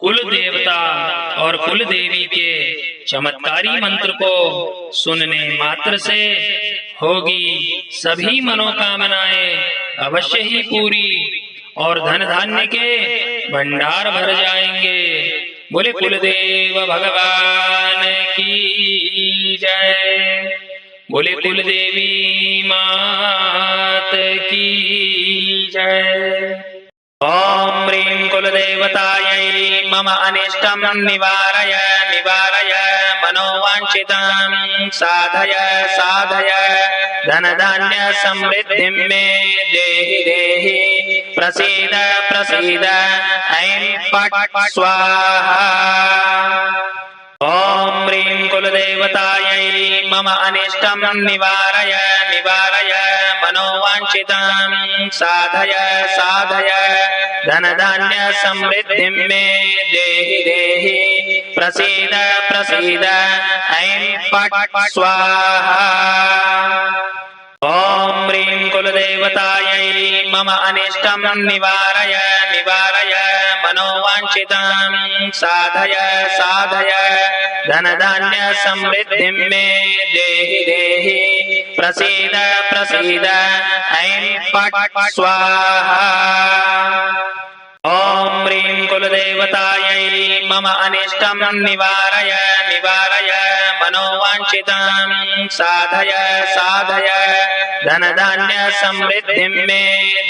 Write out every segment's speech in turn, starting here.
कुल देवता और कुल देवी के चमत्कारी मंत्र को सुनने मात्र से होगी सभी मनोकामनाएं अवश्य ही पूरी और धन धान्य के भंडार भर जाएंगे। बोले कुलदेव भगवान की जय। बोले कुलदेवी मात की जय। ओम ह्रीं कुलदेवतायै मम अनिष्टं निवारय निवारय मनोवांछितं साधय साधय धनधान्य समृद्धिं मे देहि देहि प्रसीद प्रसीद ऐं फट् स्वाहा। ओम ह्रीं कुलदेवतायै मम अनिष्टं निवारय निवारय मनोवांछितं साधय साधय धनधान्य समृद्धिं मे देहि देहि प्रसीद प्रसीद ऐं फट् स्वाहा। ओम ह्रीं कुलदेवतायै मम अनिष्टं निवारय निवारय मनोवांछितं साधय साधय धनधान्य समृद्धिं मे देहि देहि प्रसीद प्रसीद ऐं फट् स्वाहा। ओम ह्रीं कुलदेवतायै मम अनिष्टं निवारय निवारय मनोवांछितं साधय साधय धनधान्य समृद्धिं मे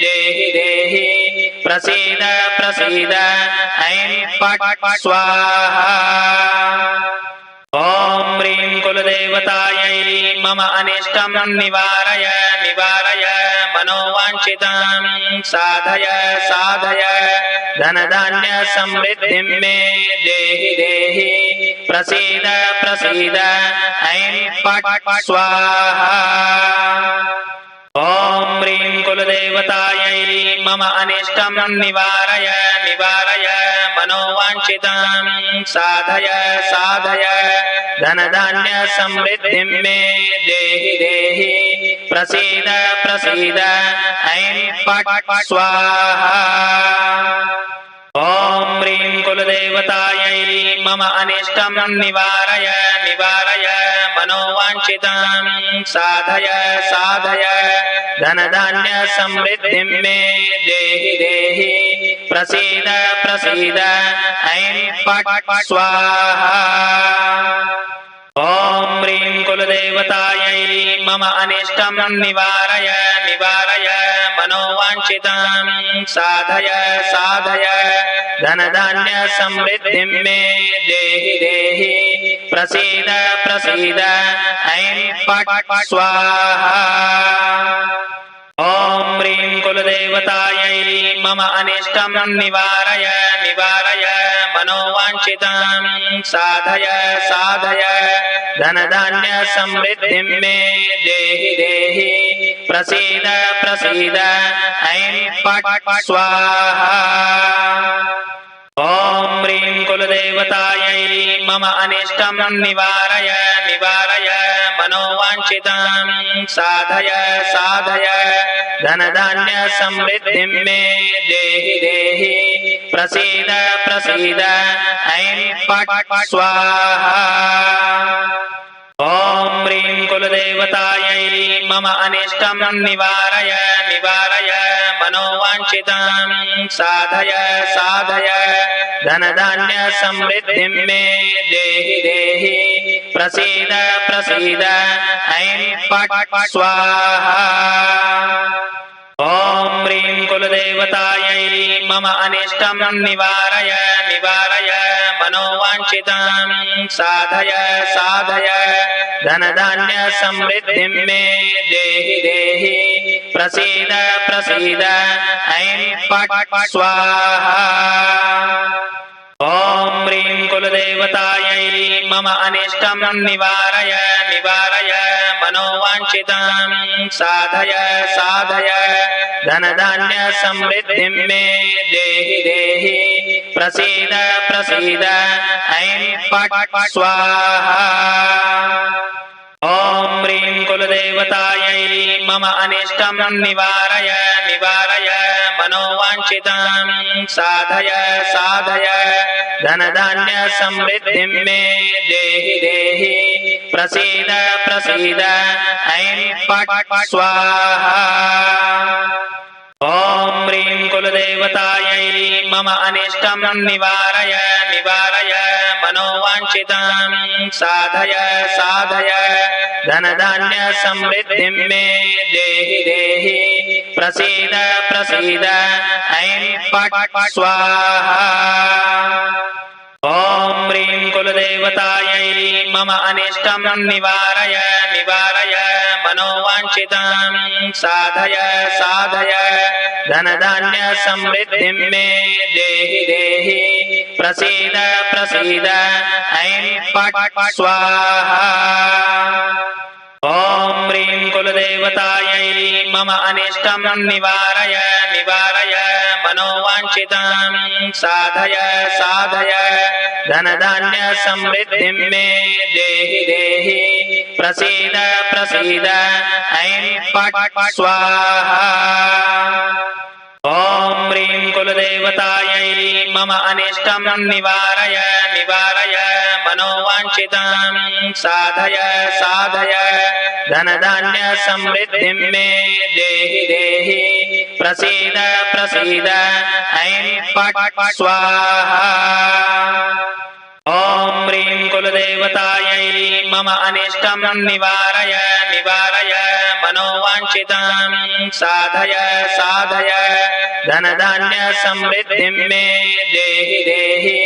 देहि देहि प्रसीद प्रसीद ऐं फट् स्वाहा। ओम ह्रीं कुलदेवतायै मम अनिष्टं निवारय निवारय मनोवांछितं साधय साधय धनधान्य समृद्धिं मे देहि देहि प्रसीद प्रसीद ऐं फट् स्वाहा। ओम ह्रीं कुलदेवतायै मम अनिष्टं निवारय निवारय मनोवांछितं साधय साधय धनधान्य समृद्धिं मे देहि देहि प्रसीद प्रसीद ऐं फट् स्वाहा। ओम ह्रीं कुलदेवतायै मम अनिष्टं निवारय निवारय मनोवांछितं साधय साधय धनधान्य समृद्धिं मे देहि देहि प्रसीद प्रसीद ऐं फट् स्वाहा। ओम ह्रीं कुलदेवतायै मम अनिष्टं निवारय निवारय मनोवांछितं साधय साधय धनधान्य समृद्धिं मे देहि देहि प्रसीद प्रसीद ऐं फट् स्वाहा। ओम ह्रीं कुलदेवतायै मम अनिष्टं निवारय निवारय मनोवांछितं साधय साधय धनधान्य समृद्धिं मे देहि देहि प्रसीद प्रसीद ऐं फट् स्वाहा। ओम ह्रीं कुलदेवतायै मम अनिष्टं निवारय निवारय मनोवांछितं साधय साधय धनधान्य समृद्धिं मे देहि देहि प्रसीद प्रसीद ऐं फट् स्वाहा। ओम ह्रीं कुलदेवतायै मम अनिष्टं निवारय निवारय मनोवांछितं साधय साधय धनधान्य समृद्धिं मे देहि देहि प्रसीद प्रसीद ऐं फट् स्वाहा। ओम ह्रीं कुलदेवतायै मम अनिष्टं निवारय निवारय मनोवांछितं साधय साधय धनधान्य समृद्धिं मे देहि देहि प्रसीद प्रसीद ऐं फट् स्वाहा। ओम ह्रीं कुलदेवतायै मम अनिष्टं निवारय निवारय मनोवांछितं साधय साधय धनधान्य समृद्धिं मे देहि देहि प्रसीद प्रसीद ऐं फट् स्वाहा। ओम ह्रीं कुलदेवतायै मम अनिष्टं निवारय निवारय मनोवांछितं साधय साधय धनधान्य समृद्धिं मे देहि देहि प्रसीद प्रसीद ऐं फट् स्वाहा। ॐ ह्रीं कुलदेवतायै मम अनिष्टं निवारय निवारय मनोवाञ्छितं साधय साधय धनधान्य समृद्धिं मे देहि देहि प्रसीद प्रसीद ऐं फट् स्वाहा। ॐ ह्रीं कुलदेवतायै मम अनिष्टं निवारय निवारय मनोवाञ्छितं साधय साधय धनधान्य समृद्धिं मे देहि देहि प्रसीद प्रसीद ऐं फट् स्वाहा। ॐ ह्रीं कुलदेवतायै मम अनिष्टं निवारय निवारय मनोवाञ्छितं साधय साधय धनधान्य समृद्धिं मे देहि देहि प्रसीद प्रसीद ऐं फट् स्वाहा। ॐ ह्रीं कुलदेवतायै मम अनिष्टं निवारय निवारय मनोवाञ्छितं साधय साधय धनधान्य समृद्धिं मे देहि देहि प्रसीद प्रसीद ऐं फट् स्वाहा। ॐ ह्रीं कुलदेवतायै मम अनिष्टं निवारय निवारय मनोवाञ्छितं साधय साधय धनधान्य समृद्धिं मे देहि देहि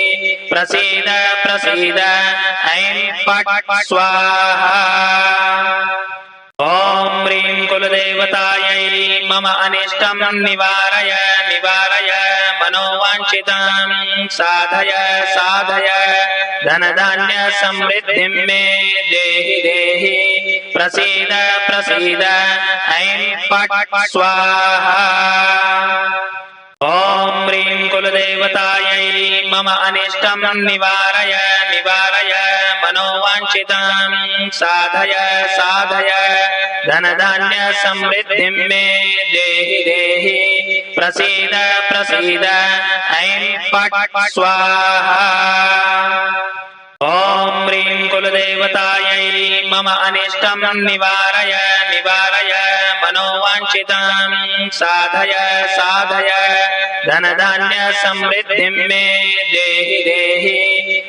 प्रसीद प्रसीद ऐं फट् स्वाहा। ॐ ह्रीं कुलदेवतायै मम अनिष्टं निवारय निवारय मनोवाञ्छितं साधय साधय धनधान्य समृद्धिं मे देहि देहि प्रसीद प्रसीद ऐं फट् स्वाहा। ॐ ह्रीं कुलदेवतायै मम अनिष्टं निवारय निवारय मनोवाञ्छितं साधय साधय धनधान्य समृद्धिं मे देहि देहि प्रसीद प्रसीद ऐं फट् स्वाहा। ॐ ह्रीं कुलदेवतायै मम अनिष्टं निवारय निवारय मनोवाञ्छितं साधय साधय धनधान्य समृद्धिं मे देहि देहि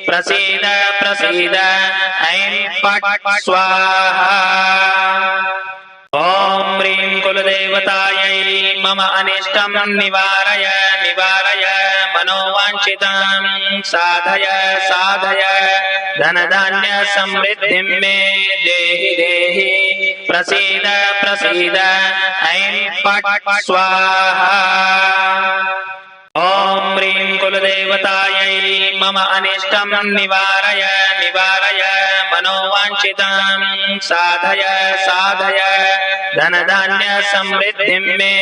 प्रसीद प्रसीद ऐं फट् स्वाहा। ॐ ह्रीं कुलदेवतायै मम अनिष्टं निवारय निवारय मनोवाञ्छितं साधय साधय धनधान्य समृद्धिं मे देहि देहि प्रसीद प्रसीद ऐं फट् स्वाहा। ॐ ह्रीं कुलदेवतायै मम अनिष्टं निवारय निवारय मनोवाञ्छितं साधय साधय धनधान्य समृद्धिं मे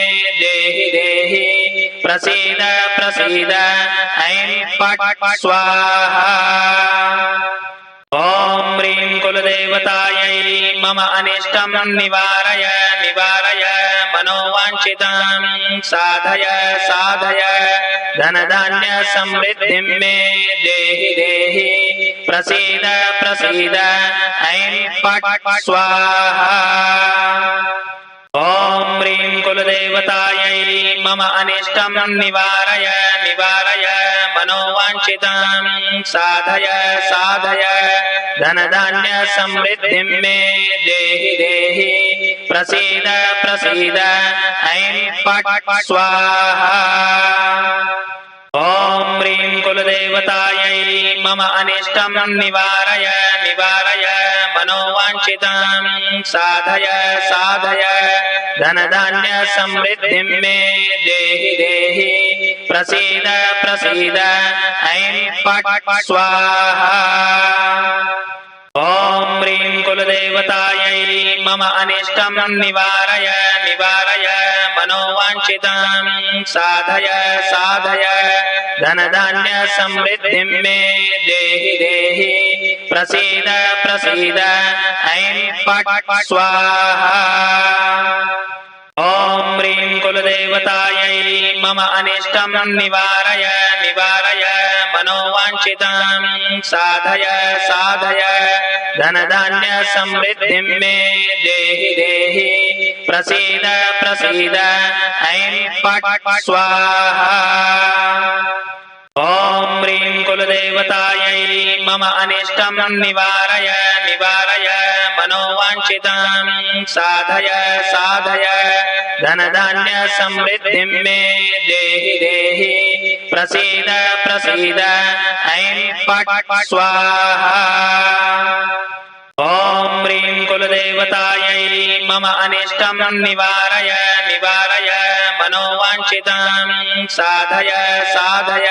देहि देहि प्रसीद प्रसीद ऐं फट् स्वाहा। ॐ ह्रीं कुलदेवतायै मम अनिष्टं निवारय निवारय मनोवाञ्छितं साधय साधय धनधान्य समृद्धिं मे देहि देहि प्रसीद प्रसीद ऐं फट् स्वाहा। ॐ ह्रीं कुलदेवतायै मम अनिष्टं निवारय निवारय मनोवाञ्छितं साधय साधय धनधान्य समृद्धिं मे देहि देहि प्रसीद प्रसीद ऐं फट् स्वाहा। ॐ ह्रीं कुलदेवतायै मम अनिष्टं निवारय निवारय मनोवाञ्छितं साधय साधय धनधान्य समृद्धिं मे देहि देहि प्रसीद प्रसीद ऐं फट् स्वाहा। ॐ ह्रीं कुलदेवतायै मम अनिष्टं निवारय निवारय मनोवाञ्छितं साधय साधय धनधान्य समृद्धिं मे देहि देहि प्रसीद प्रसीद ऐं फट् स्वाहा। ॐ ह्रीं कुलदेवतायै मम अनिष्टं निवारय निवारय मनोवाञ्छितं साधय साधय धनधान्य समृद्धिं मे देहि देहि प्रसीद प्रसीद ऐं फट् स्वाहा। ॐ ह्रीं कुलदेवतायै मम अनिष्टं निवारय निवारय मनोवाञ्छितं साधय साधय धनधान्य समृद्धिं मे देहि देहि प्रसीद प्रसीद ऐं फट् स्वाहा। ॐ ह्रीं कुलदेवतायै मम अनिष्टं निवारय निवारय मनोवाञ्छितं साधय साधय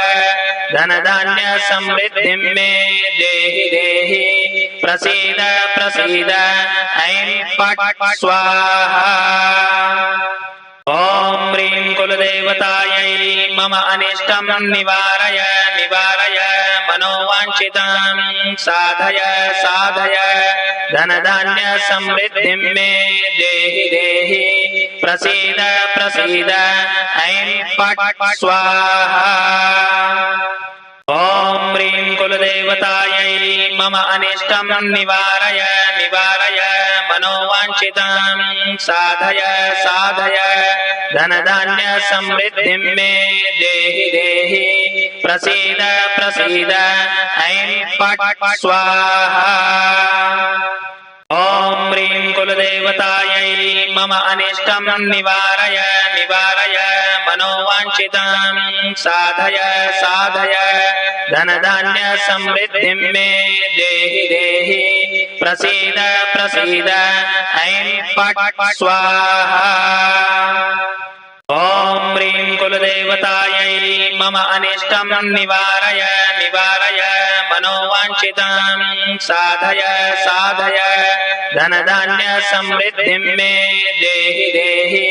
धनधान्य समृद्धिं मे देहि देहि प्रसीद प्रसीद ऐं फट् स्वाहा। ॐ ह्रीं कुलदेवतायै मम अनिष्टं निवारय निवारय मनोवाञ्छितं साधय साधय धनधान्य समृद्धिं मे देहि देहि प्रसीद प्रसीद ऐं फट् स्वाहा। ॐ ह्रीं कुलदेवतायै मम अनिष्टं निवारय निवारय मनोवाञ्छितं साधय साधय धनधान्य समृद्धिं मे देहि देहि प्रसीद प्रसीद ऐं फट् स्वाहा। ॐ ह्रीं कुलदेवतायै मम अनिष्टं निवारय निवारय मनोवाञ्छितं साधय साधय धनधान्य समृद्धिं मे देहि देहि प्रसीद प्रसीद ऐं फट् स्वाहा। ॐ ह्रीं कुलदेवतायै मम अनिष्टं निवारय निवारय मनोवाञ्छितं साधय साधय धनधान्य समृद्धिं मे देहि देहि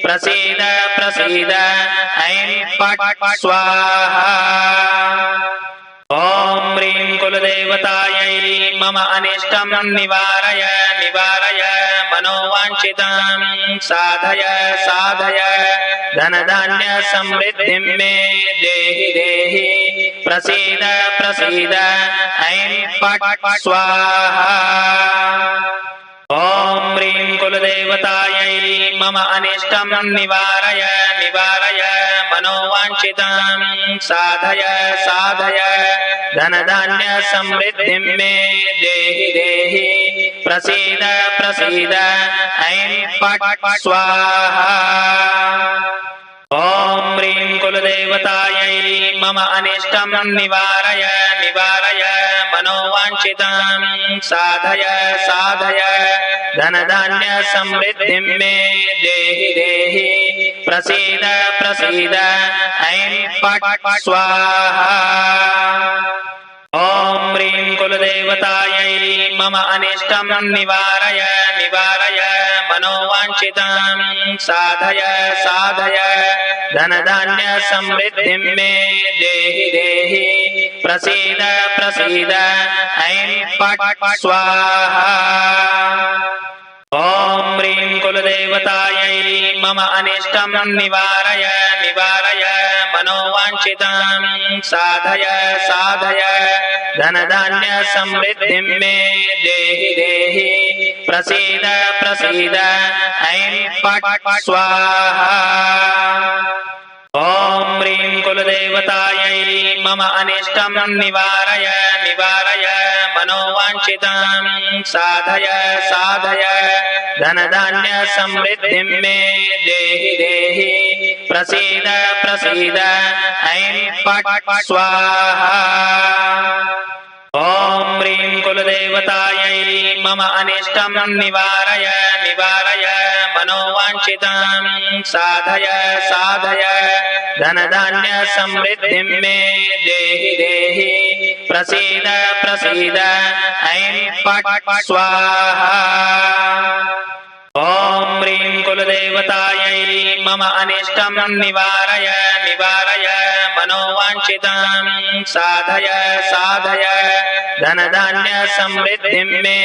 प्रसीद प्रसीद ऐं फट् स्वाहा। ॐ ह्रीं कुलदेवतायै मम अनिष्टं निवारय निवारय मनोवाञ्छितं साधय साधय धनधान्य समृद्धिं मे देहि देहि प्रसीद प्रसीद ऐं फट् स्वाहा। ॐ ह्रीं कुलदेवतायै मम अनिष्टं निवारय निवारय मनोवाञ्छितं साधय साधय धनधान्य समृद्धिं मे देहि देहि प्रसीद प्रसीद ऐं फट् स्वाहा। ॐ ह्रीं कुलदेवतायै मम अनिष्टं निवारय निवारय मनोवाञ्छितं साधय साधय धनधान्य समृद्धिं मे देहि देहि प्रसीद प्रसीद ऐं फट् स्वाहा। ॐ ह्रीं कुलदेवतायै मम अनिष्टं निवारय निवारय मनोवाञ्छितं साधय साधय धनधान्य समृद्धिं मे देहि देहि प्रसीद प्रसीद ऐं फट् स्वाहा। ॐ ह्रीं कुलदेवतायै मम अनिष्टं निवारय निवारय मनोवाञ्छितं साधय साधय धनधान्य समृद्धिं मे देहि देहि प्रसीद प्रसीद ऐं फट् स्वाहा। ॐ ह्रीं कुलदेवतायै मम अनिष्टं निवारय निवारय मनोवाञ्छितं साधय साधय धनधान्य समृद्धिं मे देहि देहि प्रसीद प्रसीद ऐं फट् स्वाहा। ॐ ह्रीं कुलदेवतायै मम अनिष्टं निवारय निवारय मनोवाञ्छितं साधय साधय धनधान्य समृद्धिं मे देहि देहि प्रसीद प्रसीद ऐं फट् स्वाहा। ॐ ह्रीं कुलदेवतायै मम अनिष्टं निवारय निवारय मनोवाञ्छितं साधय साधय धनधान्य समृद्धिं मे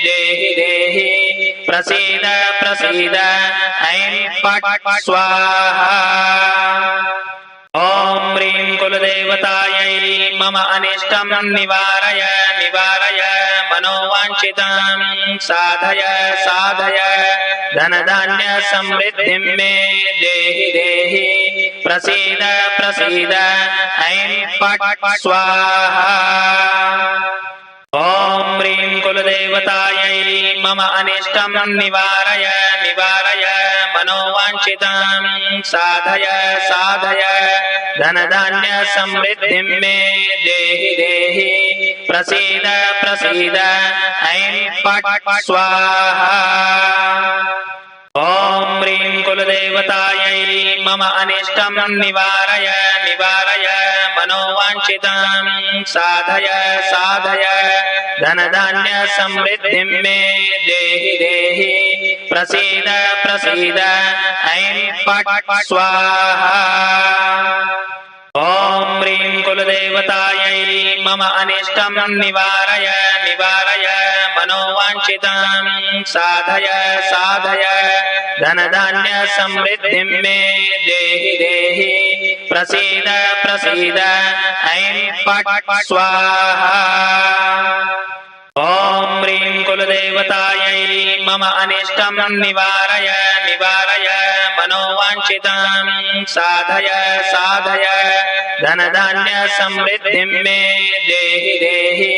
देहि देहि प्रसीद प्रसीद ऐं फट् स्वाहा। ॐ ह्रीं कुलदेवतायै मम अनिष्टं निवारय निवारय मनोवाञ्छितं साधय साधय धनधान्य समृद्धिं मे देहि देहि प्रसीद प्रसीद ऐं फट् स्वाहा। ॐ ह्रीं कुलदेवतायै मम अनिष्टं निवारय निवारय मनोवाञ्छितं साधय साधय धनधान्य समृद्धिं मे देहि देहि प्रसीद प्रसीद ऐं फट् स्वाहा। ॐ ह्रीं कुलदेवतायै मम अनिष्टं निवारय निवारय मनोवाञ्छितं साधय साधय धनधान्य समृद्धिं मे देहि देहि प्रसीद प्रसीद ऐं फट् स्वाहा। ॐ ह्रीं कुलदेवतायै मम अनिष्टं निवारय निवारय मनोवाञ्छितं साधय साधय धनधान्य समृद्धिं मे देहि देहि प्रसीद प्रसीद ऐं फट् स्वाहा। ॐ ह्रीं कुलदेवतायै मम अनिष्टं निवारय निवारय मनोवाञ्छितं साधय साधय धनधान्य समृद्धिं मे देहि देहि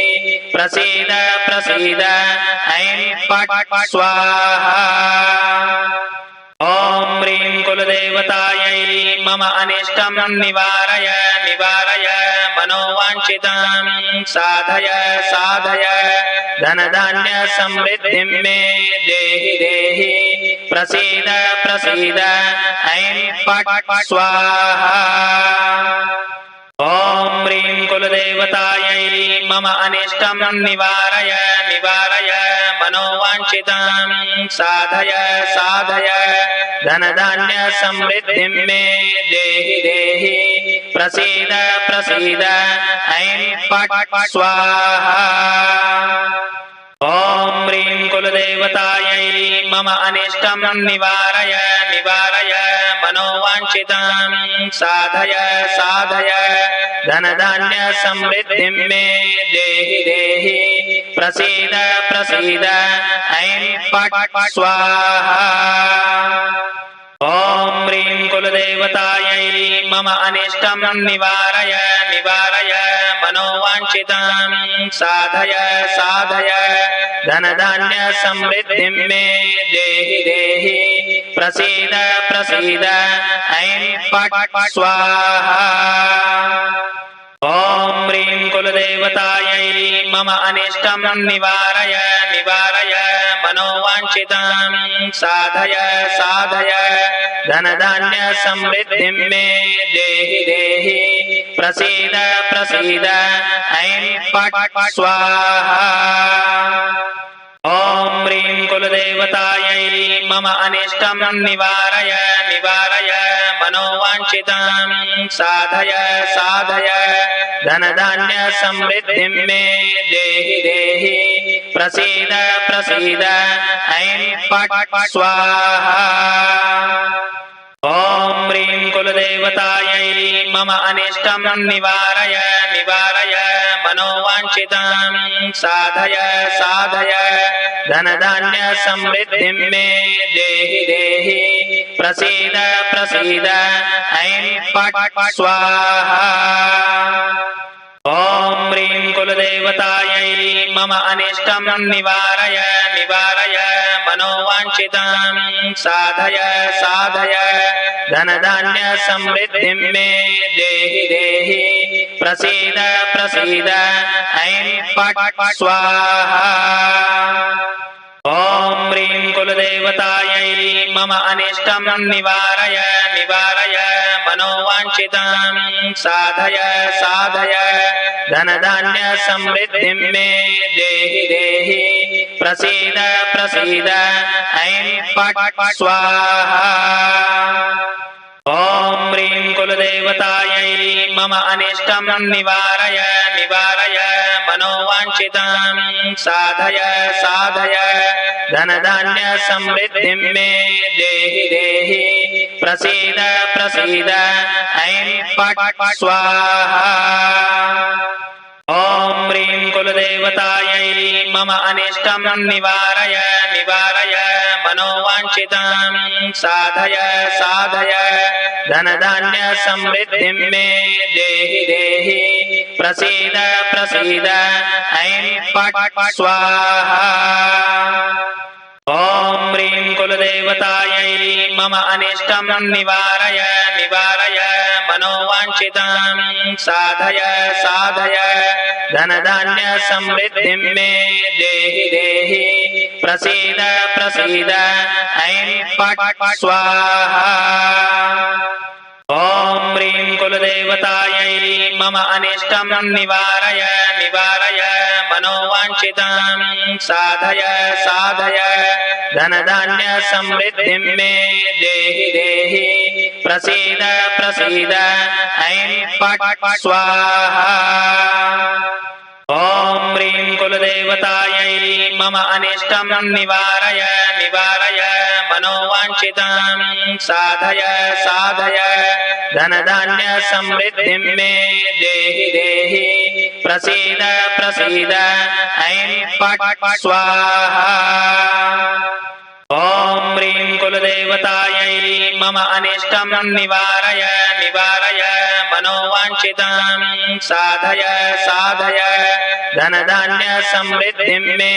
प्रसीद प्रसीद ऐं फट् स्वाहा। ॐ ह्रीं कुलदेवतायै मम अनिष्टं निवारय निवारय मनोवाञ्छितं साधय साधय धनधान्य समृद्धिं मे देहि देहि प्रसीद प्रसीद ऐं फट् स्वाहा। ॐ ह्रीं कुलदेवतायै मम अनिष्टं निवारय निवारय मनोवाञ्छितं साधय साधय धनधान्य समृद्धिं मे देहि देहि प्रसीद प्रसीद ऐं फट् स्वाहा। ॐ ह्रीं कुलदेवतायै मम अनिष्टं निवारय निवारय मनोवाञ्छितं साधय साधय धनधान्य समृद्धिं मे देहि देहि प्रसीद प्रसीद ऐं फट् स्वाहा। ॐ ह्रीं कुलदेवतायै मम अनिष्टं निवारय निवारय मनोवाञ्छितं साधय साधय धनधान्य समृद्धिं मे देहि देहि प्रसीद प्रसीद ऐं फट् स्वाहा। ॐ ह्रीं कुलदेवतायै मम अनिष्टं निवारय निवारय मनोवाञ्छितं साधय साधय धनधान्य समृद्धिं मे देहि देहि प्रसीद प्रसीद ऐं फट् स्वाहा। ॐ ह्रीं कुलदेवतायै मम अनिष्टं निवारय निवारय मनोवाञ्छितं साधय साधय धनधान्य समृद्धिं मे देहि देहि प्रसीद प्रसीद ऐं फट् स्वाहा। ॐ ह्रीं कुलदेवतायै मम अनिष्टं निवारय निवारय मनोवाञ्छितं साधय साधय धनधान्य समृद्धिं मे देहि देहि प्रसीद प्रसीद ऐं फट् स्वाहा। ॐ ह्रीं कुलदेवतायै मम अनिष्टं निवारय निवारय मनोवाञ्छितं साधय साधय धनधान्य समृद्धिं मे देहि देहि प्रसीद प्रसीद ऐं फट् स्वाहा। ॐ ह्रीं कुलदेवतायै मम अनिष्टं निवारय निवारय मनोवाञ्छितं साधय साधय धनधान्य समृद्धिं मे देहि देहि प्रसीद प्रसीद ऐं फट् स्वाहा। ॐ ह्रीं कुलदेवतायै मम अनिष्टं निवारय निवारय मनोवाञ्छितं साधय साधय धनधान्य समृद्धिं मे देहि देहि प्रसीद प्रसीद ऐं फट् स्वाहा। ॐ ह्रीं कुलदेवतायै मम अनिष्टं निवारय निवारय मनोवाञ्छितं साधय साधय धनधान्य समृद्धिं मे देहि देहि प्रसीद प्रसीद ऐं फट् स्वाहा। ॐ ह्रीं कुलदेवतायै मम अनिष्टं निवारय निवारय मनोवाञ्छितं साधय साधय धनधान्य समृद्धिं मे देहि देहि प्रसीद प्रसीद ऐं फट् स्वाहा। ॐ ह्रीं कुलदेवतायै मम अनिष्टं निवारय निवारय मनोवाञ्छितं साधय साधय धनधान्य समृद्धिं मे देहि देहि प्रसीद प्रसीद ऐं फट् स्वाहा। ॐ ह्रीं कुलदेवतायै मम अनिष्टं निवारय निवारय मनोवाञ्छितं साधय साधय धनधान्य समृद्धिं मे देहि देहि प्रसीद प्रसीद ऐं फट् स्वाहा। ॐ ह्रीं कुलदेवतायै मम अनिष्टं निवारय निवारय मनोवाञ्छितं साधय साधय धनधान्य समृद्धिं मे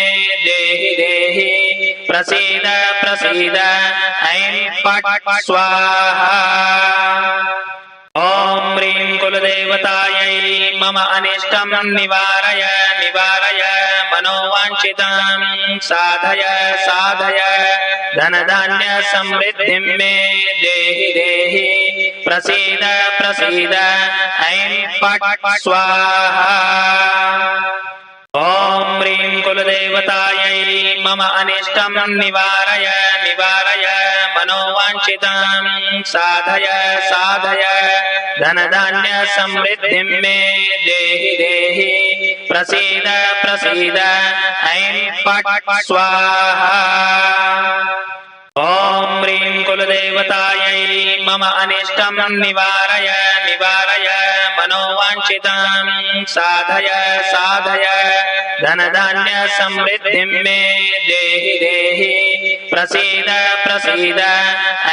देहि देहि प्रसीद प्रसीद ऐं फट् स्वाहा। ॐ ह्रीं कुलदेवतायै मम अनिष्टं निवारय निवारय मनोवाञ्छितं साधय साधय धनधान्य समृद्धिं मे देहि देहि प्रसीद प्रसीद ऐं फट् स्वाहा। ॐ ह्रीं कुलदेवतायै मम अनिष्टं निवारय निवारय मनोवाञ्छितं साधय साधय धनधान्य समृद्धिं मे देहि देहि प्रसीद प्रसीद ऐं फट् स्वाहा। ॐ ह्रीं कुलदेवतायै मम अनिष्टं निवारय निवारय मनोवाञ्छितं साधय साधय धनधान्य समृद्धिं मे देहि देहि प्रसीद प्रसीद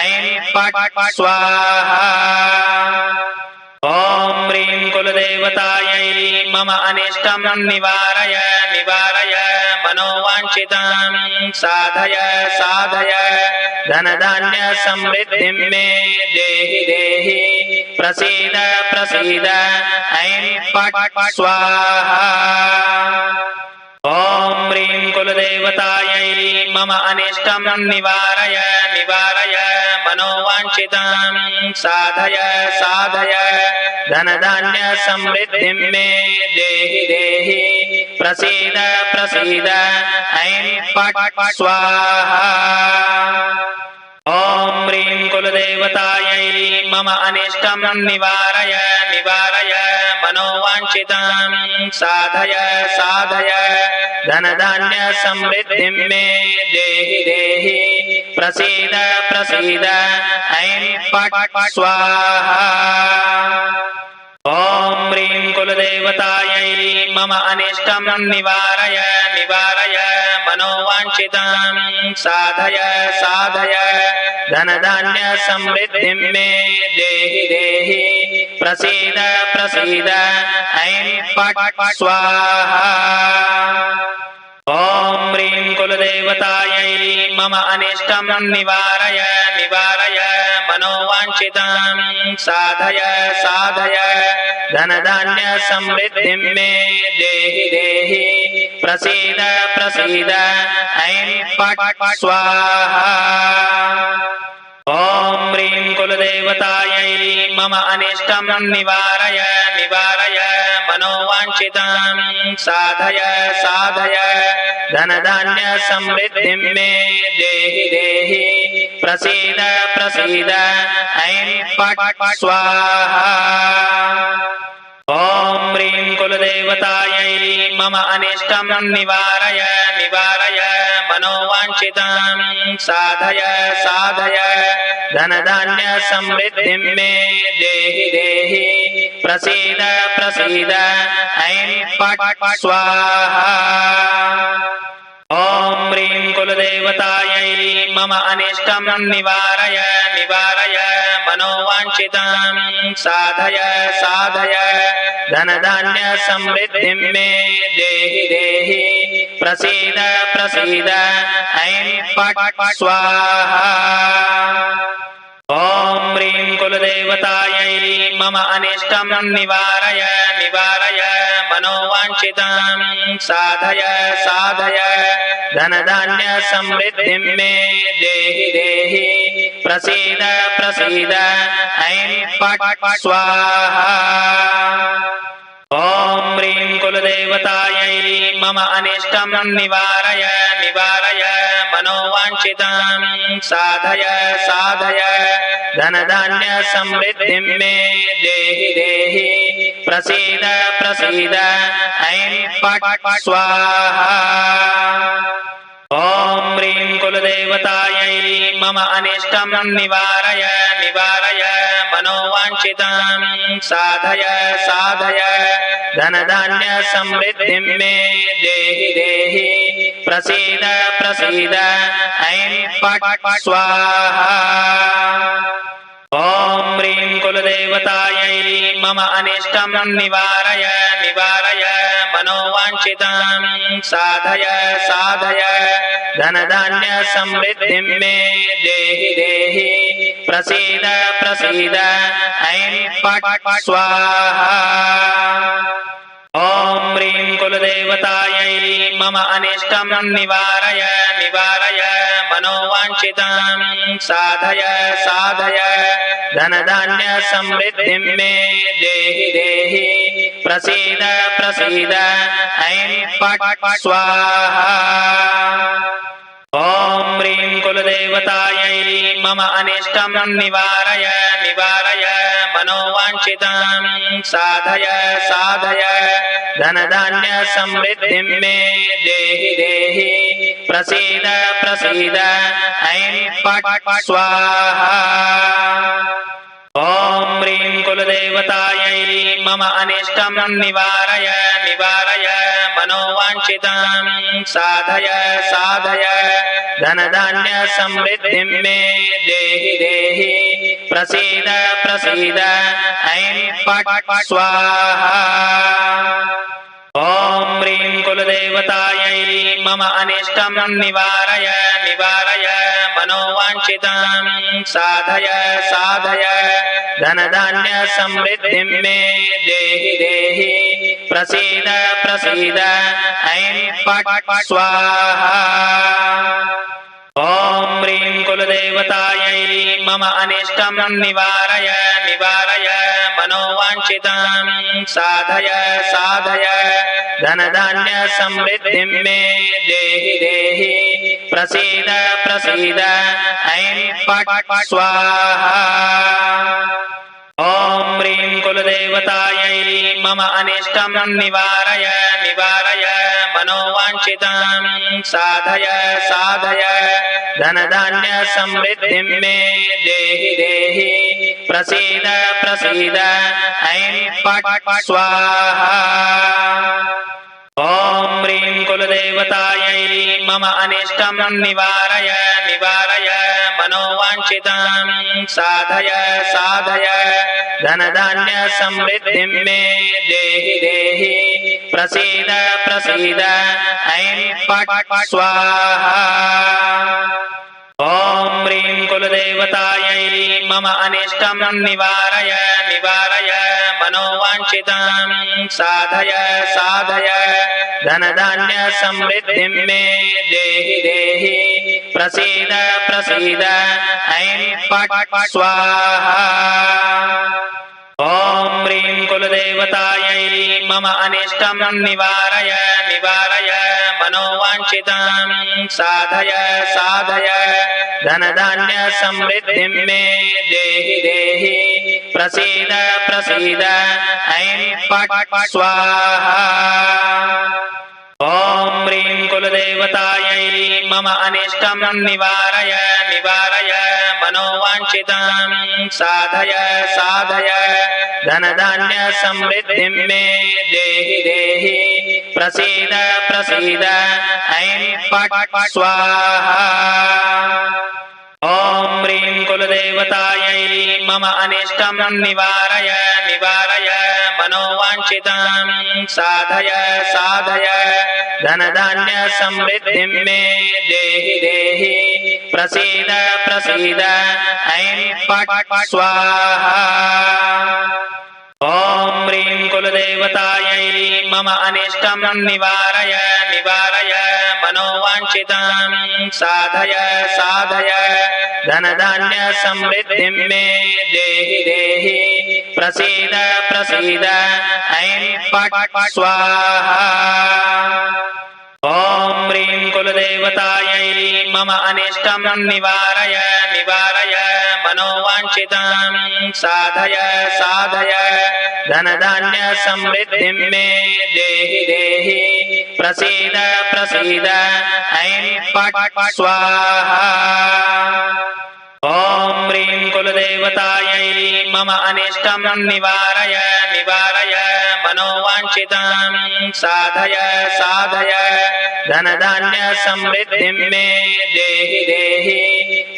ऐं फट् स्वाहा। ॐ ह्रीं कुलदेवतायै मम अनिष्टं निवारय निवारय मनोवाञ्छितं साधय साधय धनधान्य समृद्धिं मे देहि देहि प्रसीद प्रसीद ऐं फट् स्वाहा। ॐ ह्रीं कुलदेवतायै मम अनिष्टं निवारय निवारय मनोवाञ्छितं साधय साधय धनधान्य समृद्धिं मे देहि देहि प्रसीद प्रसीद ऐं फट् स्वाहा। ॐ ह्रीं कुलदेवतायै मम अनिष्टं निवारय निवारय मनोवाञ्छितं साधय साधय धनधान्य समृद्धिं मे देहि देहि प्रसीद प्रसीद ऐं फट् स्वाहा। ॐ ह्रीं कुलदेवतायै मम अनिष्टं निवारय निवारय मनोवाञ्छितं साधय साधय धनधान्य समृद्धिं मे देहि देहि प्रसीद प्रसीद ऐं फट् स्वाहा। ॐ ह्रीं कुलदेवतायै मम अनिष्टं निवारय निवारय मनोवाञ्छितं साधय साधय धनधान्य समृद्धिं मे देहि देहि प्रसीद प्रसीद ऐं फट् स्वाहा। ॐ ह्रीं कुलदेवतायै मम अनिष्टं निवारय निवारय मनोवाञ्छितं साधय साधय धनधान्य समृद्धिं मे देहि देहि प्रसीद प्रसीद ऐं फट् स्वाहा। ॐ ह्रीं कुलदेवतायै मम अनिष्टं निवारय निवारय मनोवाञ्छितं साधय साधय धनधान्य समृद्धिं मे देहि देहि प्रसीद प्रसीद ऐं फट् स्वाहा। ॐ ह्रीं कुलदेवतायै मम अनिष्टं निवारय निवारय मनोवाञ्छितं साधय साधय धनधान्य समृद्धिं मे देहि देहि प्रसीद प्रसीद ऐं फट् स्वाहा। ॐ ह्रीं कुलदेवतायै मम अनिष्टं निवारय निवारय मनोवाञ्छितं साधय साधय धनधान्य समृद्धिं मे देहि देहि प्रसीद प्रसीद ऐं फट् स्वाहा। ॐ ह्रीं कुलदेवतायै मम अनिष्टं निवारय निवारय मनोवाञ्छितं साधय साधय धनधान्य समृद्धिं मे देहि देहि प्रसीद प्रसीद ऐं फट् स्वाहा। ॐ ह्रीं कुलदेवतायै मम अनिष्टं निवारय निवारय मनोवाञ्छितं साधय साधय धनधान्य समृद्धिं मे देहि देहि प्रसीद प्रसीद ऐं फट् स्वाहा। ॐ ह्रीं कुलदेवतायै मम अनिष्टं निवारय निवारय मनोवाञ्छितं साधय साधय धनधान्य समृद्धिं मे देहि देहि प्रसीद प्रसीद ऐं फट् स्वाहा। ॐ ह्रीं कुलदेवतायै मम अनिष्टं निवारय निवारय मनोवाञ्छितं साधय साधय धनधान्य समृद्धिं मे देहि देहि प्रसीद प्रसीद ऐं फट् स्वाहा। ॐ ह्रीं कुलदेवतायै मम अनिष्टं निवारय निवारय मनोवाञ्छितं साधय साधय धनधान्य समृद्धिं मे देहि देहि प्रसीद प्रसीद ऐं फट् स्वाहा। ॐ ह्रीं कुलदेवतायै मम अनिष्टं निवारय निवारय मनोवाञ्छितं साधय साधय धनधान्य समृद्धिं मे देहि देहि प्रसीद प्रसीद ऐं फट् स्वाहा। ॐ ह्रीं कुलदेवतायै मम अनिष्टं निवारय निवारय मनोवाञ्छितं साधय साधय धनधान्य समृद्धिं मे देहि देहि प्रसीद प्रसीद ऐं फट् स्वाहा। ॐ ह्रीं कुलदेवतायै मम अनिष्टं निवारय निवारय मनोवाञ्छितं साधय साधय धनधान्य समृद्धिं मे देहि देहि प्रसीद प्रसीद ऐं फट् स्वाहा। ॐ ह्रीं कुलदेवतायै मम अनिष्टं निवारय निवारय मनोवाञ्छितं साधय साधय धनधान्य समृद्धिं मे देहि देहि प्रसीद प्रसीद ऐं फट् स्वाहा। ॐ ह्रीं कुलदेवतायै मम अनिष्टं निवारय निवारय मनोवाञ्छितं साधय साधय धनधान्य समृद्धिं मे देहि देहि प्रसीद प्रसीद ऐं फट् स्वाहा। ॐ ह्रीं कुलदेवतायै मम अनिष्टं निवारय निवारय मनोवाञ्छितं साधय साधय धनधान्य समृद्धिं मे देहि देहि प्रसीद प्रसीद ऐं फट् स्वाहा। ॐ ह्रीं कुलदेवतायै मम अनिष्टं निवारय निवारय मनोवाञ्छितं साधय साधय धनधान्य समृद्धिं मे देहि देहि प्रसीद प्रसीद ऐं फट् स्वाहा। ॐ ह्रीं कुलदेवतायै मम अनिष्टं निवारय निवारय मनोवाञ्छितं साधय साधय धनधान्य समृद्धिं मे देहि देहि प्रसीद प्रसीद ऐं फट् स्वाहा। ॐ ह्रीं कुलदेवतायै मम अनिष्टं निवारय निवारय मनोवाञ्छितं साधय साधय धनधान्य समृद्धिं मे देहि देहि प्रसीद प्रसीद ऐं फट् स्वाहा। ॐ ह्रीं कुलदेवतायै मम अनिष्टं निवारय निवारय मनोवाञ्छितं साधय साधय धनधान्य समृद्धिं मे देहि देहि प्रसीद प्रसीद ऐं फट् स्वाहा। ॐ ह्रीं कुलदेवतायै मम अनिष्टं निवारय निवारय मनोवाञ्छितं साधय साधय धनधान्य समृद्धिं मे देहि देहि प्रसीद प्रसीद ऐं फट् स्वाहा। ॐ ह्रीं कुलदेवतायै मम अनिष्टं निवारय निवारय मनोवाञ्छितं साधय साधय धनधान्य समृद्धिं मे देहि देहि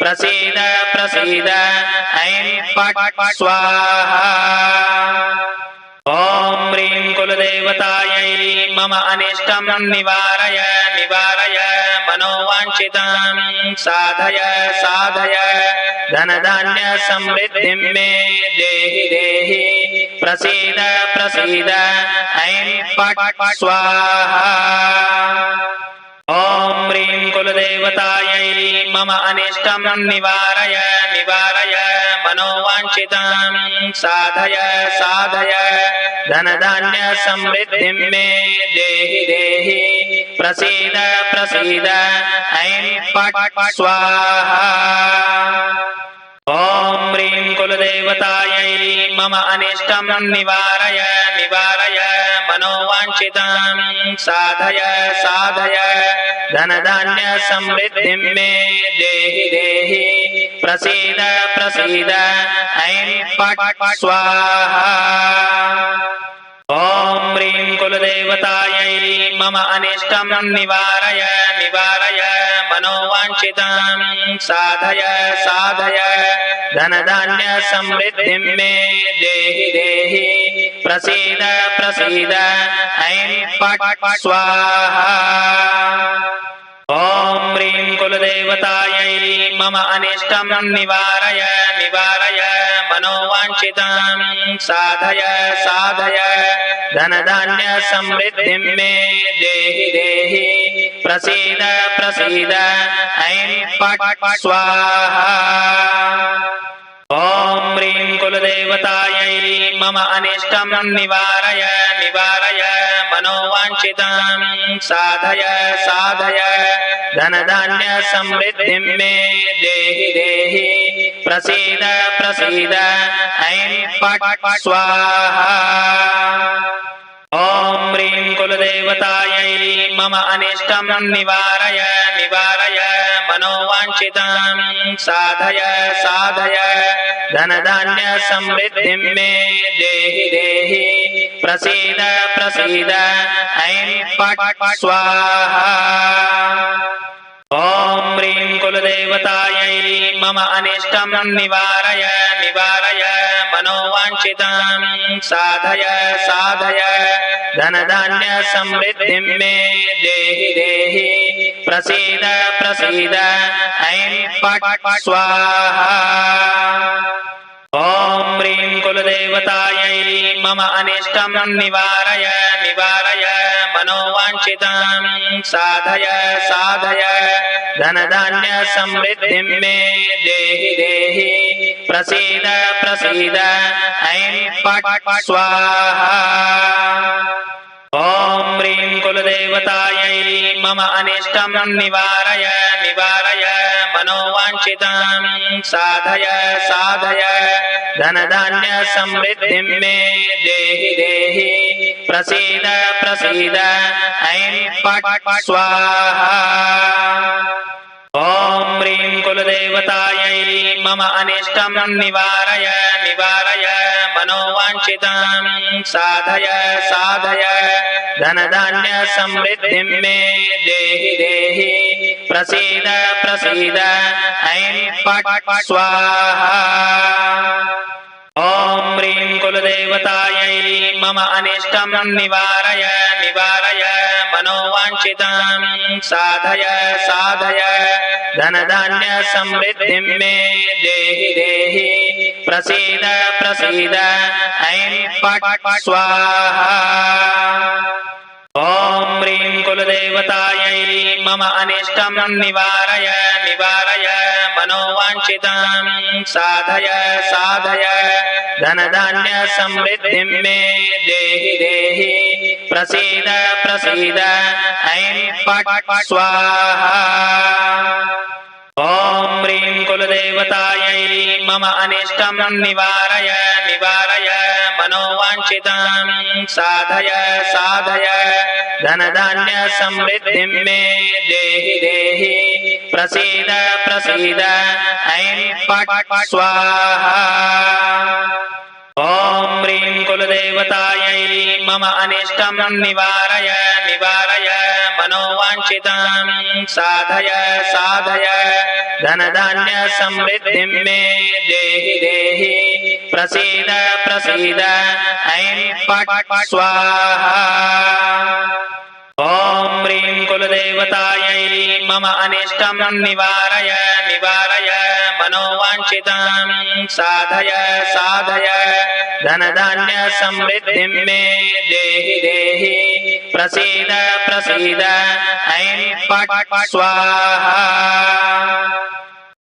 प्रसीद प्रसीद ऐं फट् स्वाहा। ॐ ह्रीं कुलदेवतायै मम अनिष्टं निवारय निवारय मनोवाञ्छितं साधय साधय धनधान्य समृद्धिं मे देहि देहि प्रसीद प्रसीद ऐं फट् स्वाहा। ॐ ह्रीं कुलदेवतायै मम अनिष्टं निवारय निवारय मनोवाञ्छितं साधय साधय धनधान्य समृद्धिं मे देहि देहि प्रसीद प्रसीद ऐं फट् स्वाहा। ॐ ह्रीं कुलदेवतायै मम अनिष्टं निवारय निवारय मनोवाञ्छितं साधय साधय धनधान्य समृद्धिं मे देहि देहि प्रसीद प्रसीद ऐं फट् स्वाहा। ॐ ह्रीं कुलदेवतायै मम अनिष्टं निवारय निवारय मनोवाञ्छितं साधय साधय धनधान्य समृद्धिं मे देहि देहि प्रसीद प्रसीद ऐं फट् स्वाहा। ॐ ह्रीं कुलदेवतायै मम अनिष्टं निवारय निवारय मनोवाञ्छितं साधय साधय धनधान्य समृद्धिं मे देहि देहि प्रसीद प्रसीद ऐं फट् स्वाहा। ॐ ह्रीं कुलदेवतायै मम अनिष्टं निवारय निवारय मनोवाञ्छितं साधय साधय धनधान्य समृद्धिं मे देहि देहि प्रसीद प्रसीद ऐं फट् स्वाहा। ॐ ह्रीं कुलदेवतायै मम अनिष्टं निवारय निवारय मनोवाञ्छितं साधय साधय धनधान्य समृद्धिं मे देहि देहि प्रसीद प्रसीद ऐं फट् स्वाहा। ॐ ह्रीं कुलदेवतायै मम अनिष्टं निवारय निवारय मनोवाञ्छितं साधय साधय धनधान्य समृद्धिं मे देहि देहि प्रसीद प्रसीद ऐं फट् स्वाहा। ॐ ह्रीं कुलदेवतायै मम अनिष्टं निवारय निवारय मनोवाञ्छितं साधय साधय धनधान्य समृद्धिं मे देहि देहि प्रसीद प्रसीद ऐं फट् स्वाहा। ॐ ह्रीं कुलदेवतायै मम अनिष्टं निवारय निवारय मनोवाञ्छितां साधय साधय धनधान्य समृद्धिं मे देहि देहि प्रसीद प्रसीद ऐं फट् स्वाहा। ॐ ह्रीं कुलदेवतायै मम अनिष्टं निवारय निवारय मनोवाञ्छितां साधय साधय धनधान्य समृद्धिं मे देहि देहि प्रसीद प्रसीद ऐं फट् स्वाहा। ॐ ह्रीं कुलदेवतायै मम अनिष्टं निवारय निवारय मनोवाञ्छितां साधय साधय धनधान्य समृद्धिं मे देहि देहि प्रसीद प्रसीद ऐं फट् स्वाहा। ॐ ह्रीं कुलदेवतायै मम अनिष्टं निवारय निवारय मनोवाञ्छितां साधय साधय धनधान्य समृद्धिं मे देहि देहि प्रसीद प्रसीद ऐं फट् स्वाहा। ॐ ह्रीं कुलदेवतायै मम अनिष्टं निवारय निवारय मनोवाञ्छितां साधय साधय धनधान्य समृद्धिं मे देहि देहि प्रसीद प्रसीद ऐं फट् स्वाहा। ॐ ह्रीं कुलदेवतायै मम अनिष्टं निवारय निवारय मनोवाञ्छितां साधय साधय धनधान्य समृद्धिं मे देहि देहि प्रसीद प्रसीद ऐं फट् स्वाहा। ॐ ह्रीं कुलदेवतायै मम अनिष्टं निवारय निवारय मनोवाञ्छितां साधय साधय धनधान्य समृद्धिं मे देहि देहि प्रसीद प्रसीद ऐं फट् स्वाहा।